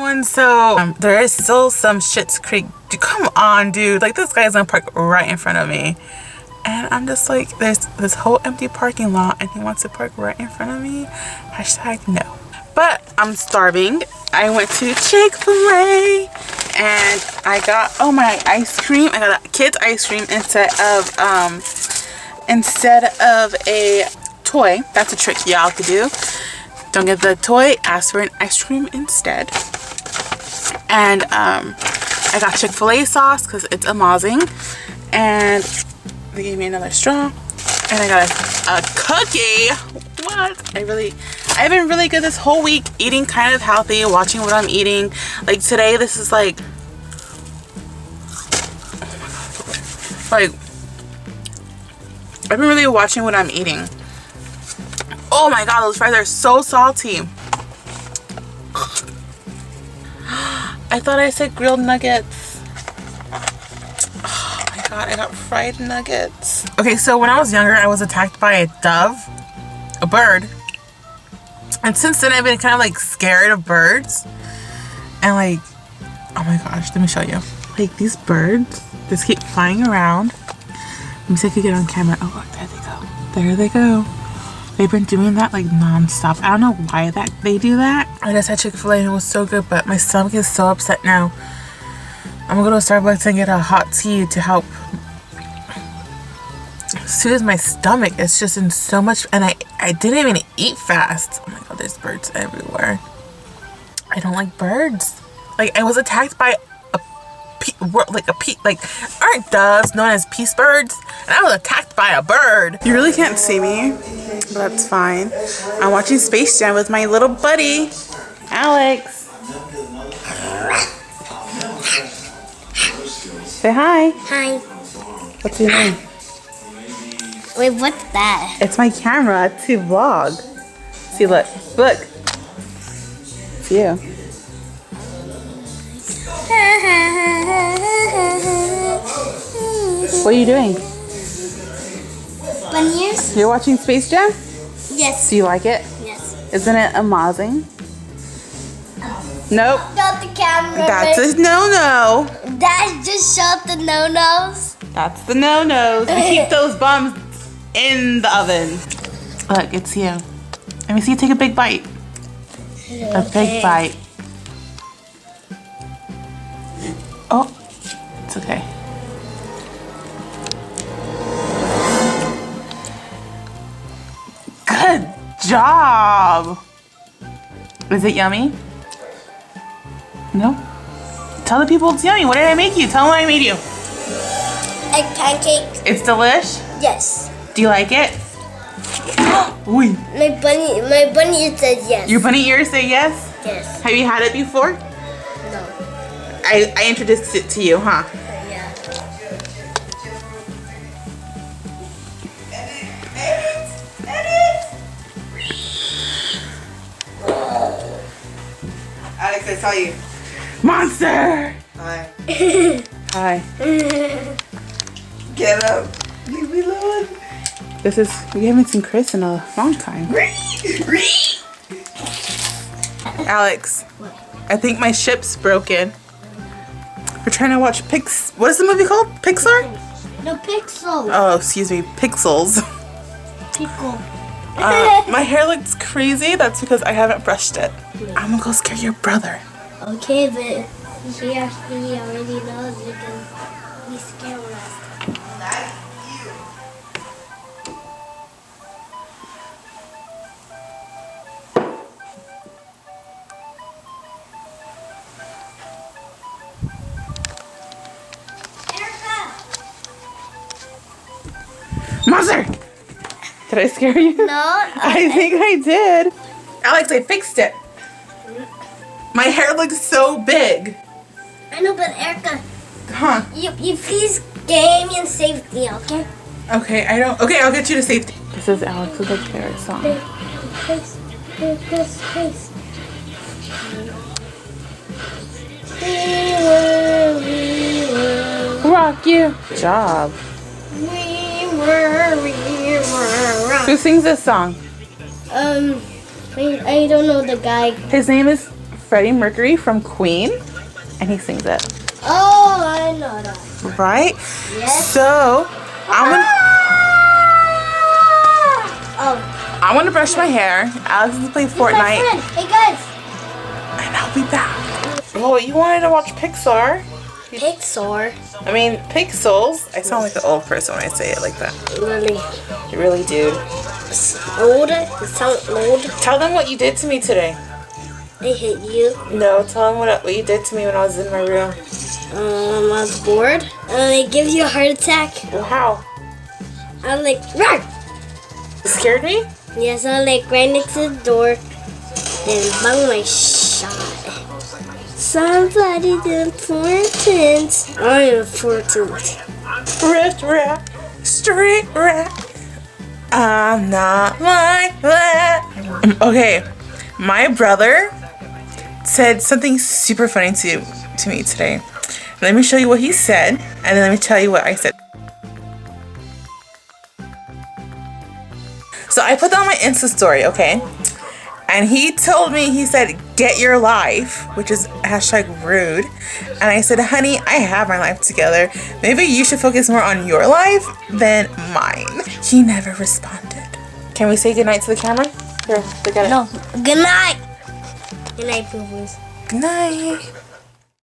everyone. So there is still some Schitt's Creek. Come on, dude. Like, this guy's gonna park right in front of me. And I'm just like, there's this whole empty parking lot and he wants to park right in front of me. Hashtag no. But I'm starving. I went to Chick-fil-A and I got, oh, my ice cream. I got a kid's ice cream instead of a toy. That's a trick y'all could do. Don't get the toy, ask for an ice cream instead. And I got Chick-fil-A sauce because it's amazing. And they gave me another straw. And I got a cookie. What? I've been really good this whole week, eating kind of healthy, watching what I'm eating. Like today, this is like, oh my God. Like, I've been really watching what I'm eating. Oh my God, those fries are so salty. I thought I said grilled nuggets. Oh my God, I got fried nuggets. Okay, so when I was younger, I was attacked by a dove, a bird. And since then, I've been kind of like scared of birds. And like, oh my gosh, let me show you. Like these birds just keep flying around. Let me see if I can get on camera. Oh, look, there they go. There they go. They've been doing that like non-stop. I don't know why they do that. I just had Chick-fil-A and it was so good, but my stomach is so upset now. I'm gonna go to Starbucks and get a hot tea to help soothe my stomach. It's just in so much, and I didn't even eat fast. Oh my God, there's birds everywhere. I don't like birds. Like, I was attacked by aren't doves known as peace birds? And I was attacked by a bird. You really can't see me, but that's fine. I'm watching Space Jam with my little buddy, Alex. Say hi. Hi. What's your name? Wait, what's that? It's my camera to vlog. See, look. Look. It's you. What are you doing? Bunnies? You're watching Space Jam? Yes. Do you like it? Yes. Isn't it amazing? Nope. Not the camera. That's a no-no. That just showed the no-nos. That's the no-nos. We keep those bums in the oven. Look, it's you. Let me see you take a big bite. A big bite. Oh, it's okay. Good job. Is it yummy? No? Tell the people it's yummy. What did I make you? Tell them what I made you. Egg pancake. It's delish? Yes. Do you like it? Ooh. My bunny ears said yes. Your bunny ears say yes? Yes. Have you had it before? No. I introduced it to you, huh? Yeah. Alex, I saw you. Monster! Hi. Hi. Get up. Leave me alone. We haven't seen Chris in a long time. Alex, I think my ship's broken. We're trying to watch what is the movie called? Pixar? No, Pixel. Oh, excuse me, Pixels. Pickle. My hair looks crazy. That's because I haven't brushed it. I'm gonna go scare your brother. Okay, but he already knows you can be scared with us. Monster! Did I scare you? No. I think I did. Alex, I fixed it. My hair looks so big. I know, but Erica, Huh? you please get me in safety, okay? Okay, okay, I'll get you to safety. This is Alex's favorite song. Face. We were. Rock you. Good job. We were. Who sings this song? I don't know the guy. His name is Freddie Mercury from Queen, and he sings it. Oh, I know that. Right? Yes. So, I'm gonna brush my hair. Alex is to play My Fortnite, friend. Hey guys. and I'll be back. Oh, you wanted to watch Pixar? Pixar. I mean, Pixels. I sound like an old person when I say it like that. Really You really do. old. It sounds old. Tell them what you did to me today. I hate you. No, tell them what you did to me when I was in my room. I was bored. And I give you a heart attack. Well, how? I was like, Rawr! You scared me? Yes, I was like right next to the door. Then bang my shot. Somebody's important. I'm important. Rat, rat, street rat. I'm not like that. Okay, my brother said something super funny to me today. Let me show you what he said, and then let me tell you what I said. So I put that on my Insta story, okay? And he told me, he said, get your life, which is #rude. And I said, honey, I have my life together. Maybe you should focus more on your life than mine. He never responded. Can we say goodnight to the camera? Here, look at it. No. Good night. Good night, boo-boos. Good night.